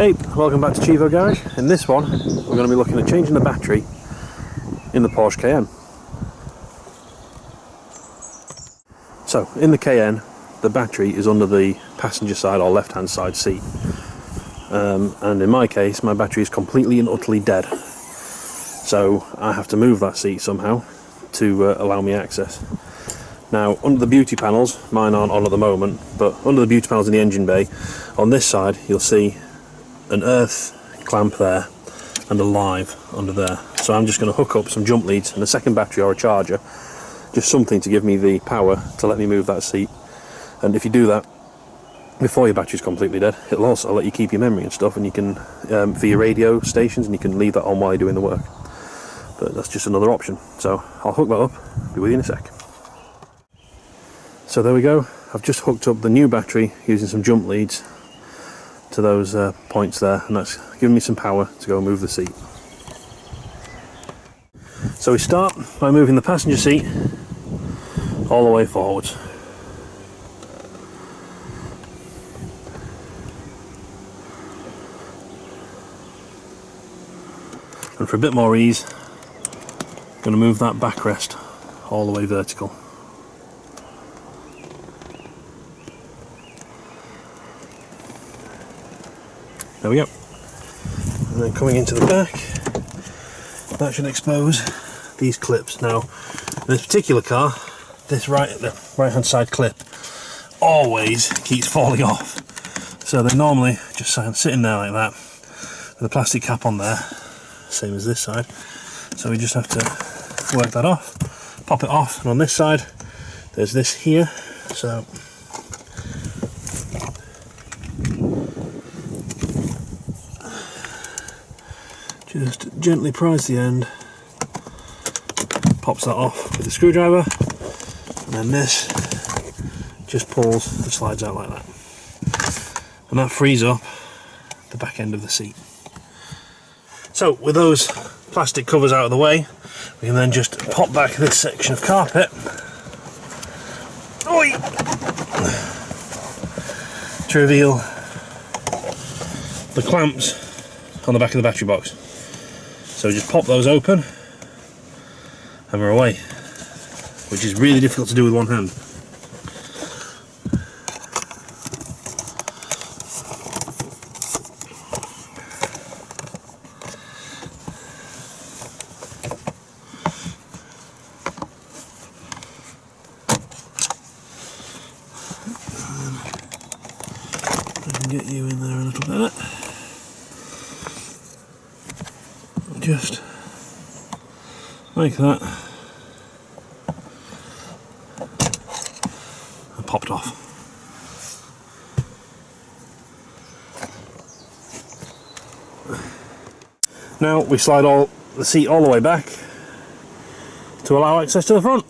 Hey, welcome back to Chivo Garage. In this one, we're going to be looking at changing the battery in the Porsche Cayenne. So, in the Cayenne, the battery is under the passenger side or left-hand side seat. And in my case, my battery is completely and utterly dead. So, I have to move that seat somehow to allow me access. Now, under the beauty panels, mine aren't on at the moment, but under the beauty panels in the engine bay, on this side, you'll see an earth clamp there and a live under there. So I'm just going to hook up some jump leads and a second battery or a charger, just something to give me the power to let me move that seat. And if you do that before your battery's completely dead, it'll also let you keep your memory and stuff, and you can for your radio stations, and you can leave that on while you're doing the work. But that's just another option. So I'll hook that up, be with you in a sec. So there we go, I've just hooked up the new battery using some jump leads to those points there, and that's giving me some power to go and move the seat. So we start by moving the passenger seat all the way forwards. And for a bit more ease, I'm going to move that backrest all the way vertical. There we go. And then coming into the back, that should expose these clips. Now, in this particular car, the right hand side clip always keeps falling off. So they're normally just sitting there like that, with a plastic cap on there, same as this side. So we just have to work that off, pop it off, and on this side, there's this here. So just gently prise the end, pops that off with a screwdriver, and then this just pulls and slides out like that. And that frees up the back end of the seat. So with those plastic covers out of the way, we can then just pop back this section of carpet. Oi! To reveal the clamps on the back of the battery box. So just pop those open and we're away, which is really difficult to do with one hand. I can get you in there a little bit. Just like that, and popped off. Now we slide the seat all the way back to allow access to the front.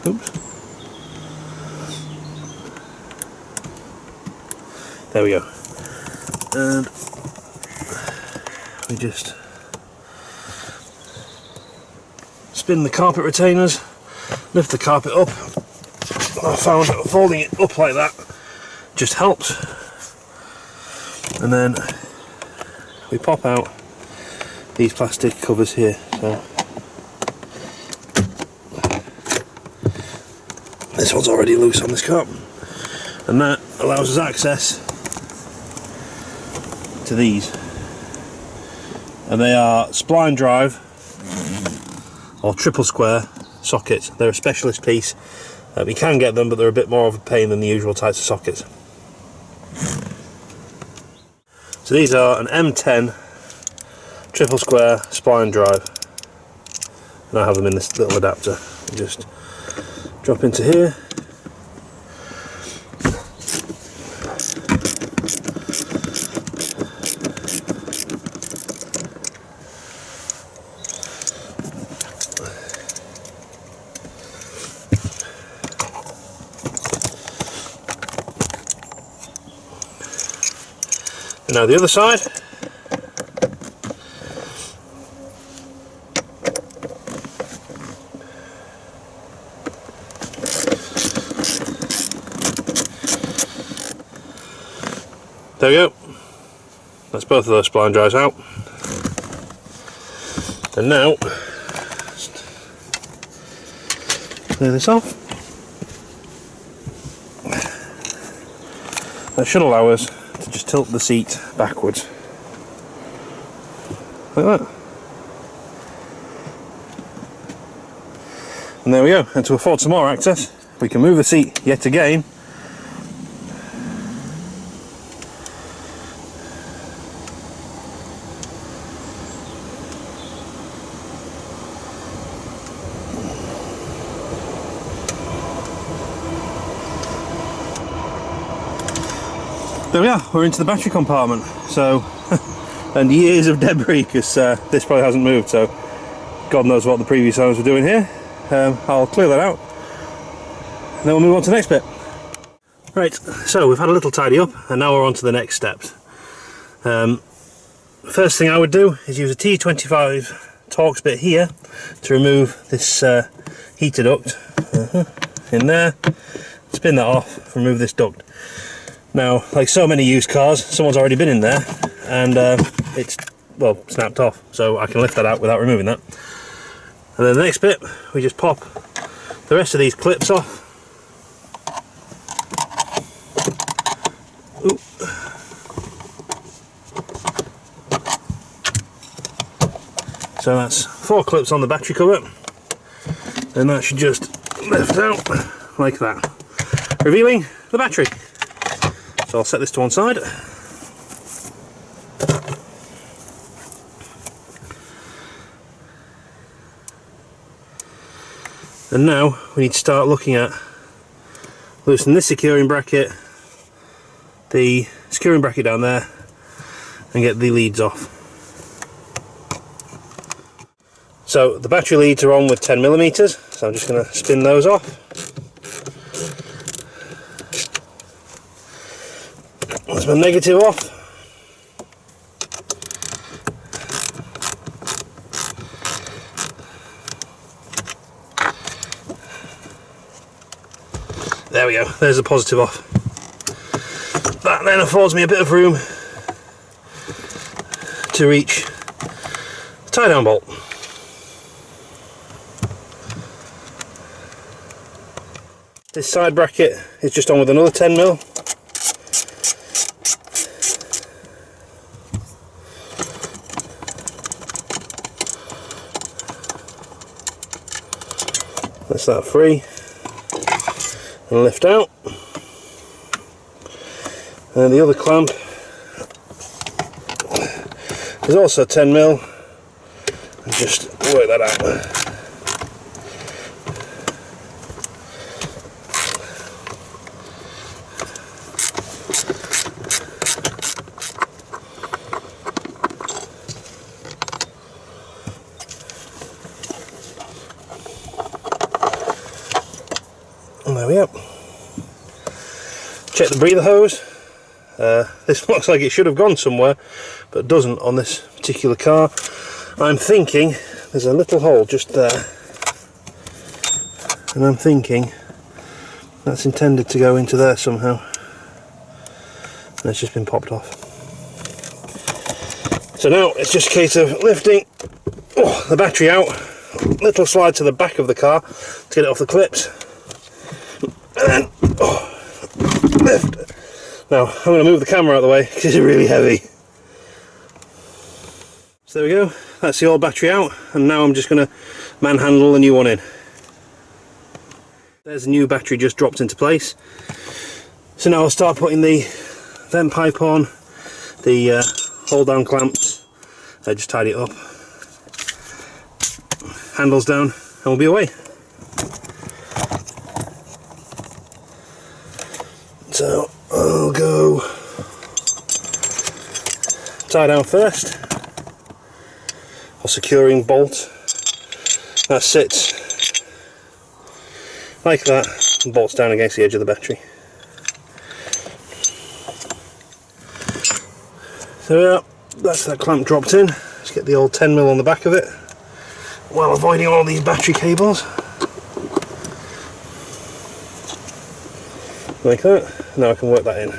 Oops. There we go. And we just spin the carpet retainers, lift the carpet up. I found folding it up like that just helps. And then we pop out these plastic covers here. So this one's already loose on this car, and that allows us access to these, and they are spline drive or triple square sockets. They're a specialist piece. We can get them, but they're a bit more of a pain than the usual types of sockets. So these are an M10 triple square spline drive, and I have them in this little adapter. You just drop into here. And now the other side. There we go. That's both of those spline drives out. And now, clear this off. That should allow us to just tilt the seat backwards. Like that. And there we go. And to afford some more access, we can move the seat yet again. There we are, we're into the battery compartment. So, and years of debris, because this probably hasn't moved, so God knows what the previous owners were doing here. I'll clear that out, and then we'll move on to the next bit. Right, so we've had a little tidy up, and now we're on to the next steps. First thing I would do is use a T25 Torx bit here to remove this heater duct in there, spin that off, remove this duct. Now, like so many used cars, someone's already been in there and it's, well, snapped off, so I can lift that out without removing that. And then the next bit, we just pop the rest of these clips off. Ooh. So that's 4 clips on the battery cover, and that should just lift out like that, revealing the battery. So I'll set this to one side. And now we need to start looking at loosening this securing bracket, the securing bracket down there, and get the leads off. So the battery leads are on with 10mm, so I'm just going to spin those off. That's my negative off. There we go, there's the positive off. That then affords me a bit of room to reach the tie down bolt. This side bracket is just on with another 10mm. That's that free and lift out. And the other clamp is also 10mm, and just work that out. And there we go. Check the breather hose. This looks like it should have gone somewhere, but doesn't on this particular car. I'm thinking there's a little hole just there, and I'm thinking that's intended to go into there somehow, and it's just been popped off. So now it's just a case of lifting the battery out, little slide to the back of the car to get it off the clips, and then lift. Now I'm going to move the camera out of the way because it's really heavy. So there we go, that's the old battery out, and now I'm just going to manhandle the new one in. There's the new battery just dropped into place. So now I'll start putting the vent pipe on, the hold down clamps, just tidy it up, handles down, and we'll be away. So I'll go tie down first, a securing bolt that sits like that and bolts down against the edge of the battery. So yeah, that's that clamp dropped in. Let's get the old 10mm on the back of it while avoiding all these battery cables. Like that. Now I can work that in.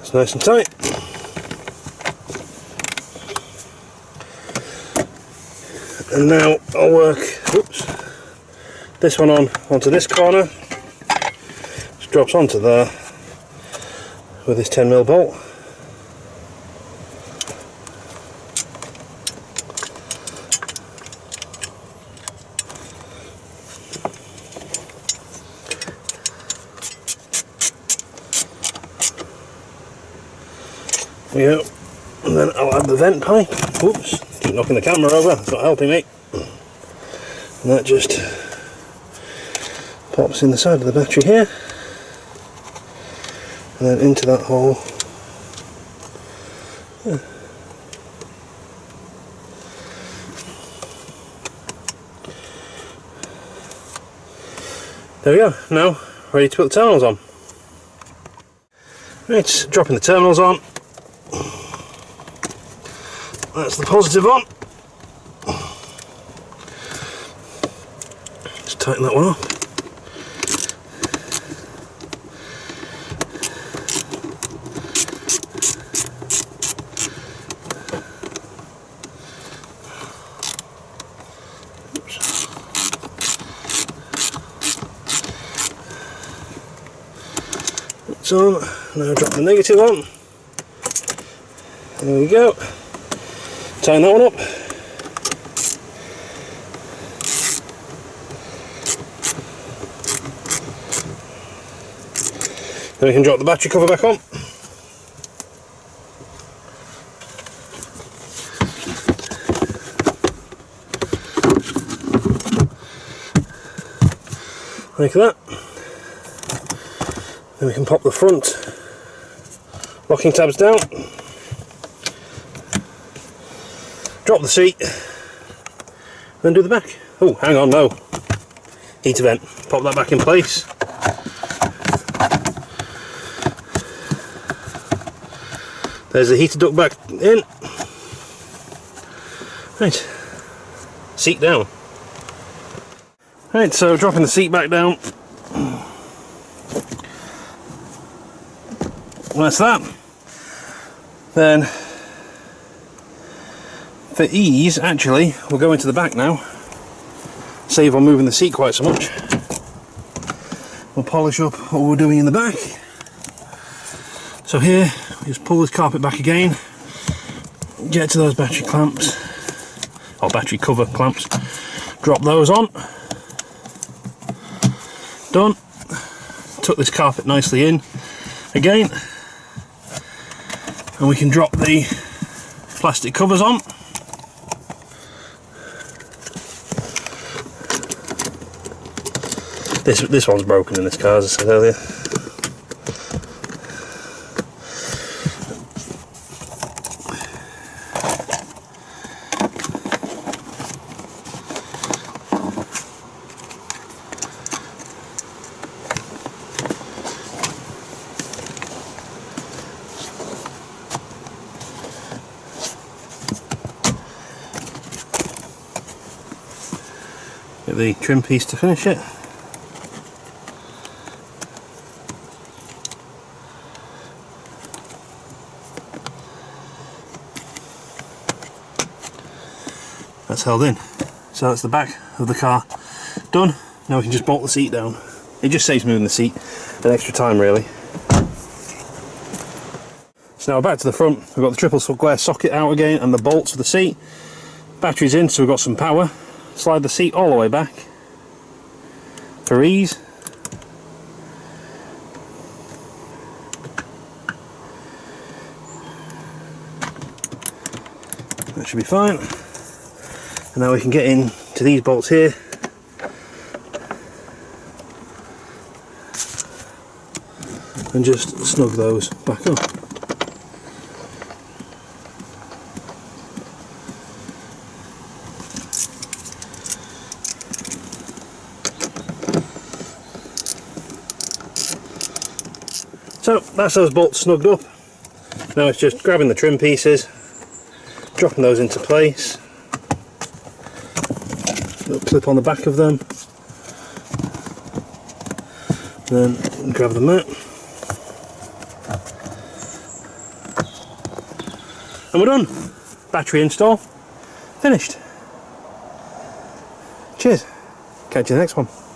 It's nice and tight. And now I'll work this one onto this corner. Just drops onto there with this 10mm bolt. Yeah, and then I'll add the vent pipe. Oops, keep knocking the camera over, it's not helping me. And that just pops in the side of the battery here, and then into that hole. Yeah. There we go, now ready to put the terminals on. Right, dropping the terminals on. That's the positive on. Just tighten that one up. Oops. It's on. Now drop the negative on. There we go. Tighten that one up. Then we can drop the battery cover back on. Like that. Then we can pop the front locking tabs down. Drop the seat, then do the back. Oh, hang on, no. Heater vent. Pop that back in place. There's the heater duct back in. Right, seat down. Right, so dropping the seat back down. That's that. Then, for ease, actually, we'll go into the back now. Save on moving the seat quite so much. We'll polish up what we're doing in the back. So here, we just pull this carpet back again, get to those battery clamps, or battery cover clamps, drop those on. Done. Tuck this carpet nicely in again, and we can drop the plastic covers on. This one's broken in this car, as I said earlier. Get the trim piece to finish it. That's held in. So that's the back of the car done. Now we can just bolt the seat down. It just saves moving the seat an extra time, really. So now back to the front. We've got the triple square socket out again and the bolts for the seat. Battery's in, so we've got some power. Slide the seat all the way back for ease. That should be fine. And now we can get in to these bolts here. And just snug those back up. So that's those bolts snugged up. Now it's just grabbing the trim pieces, dropping those into place. Little clip on the back of them. Then grab the mat. And we're done. Battery install finished. Cheers. Catch you in the next one.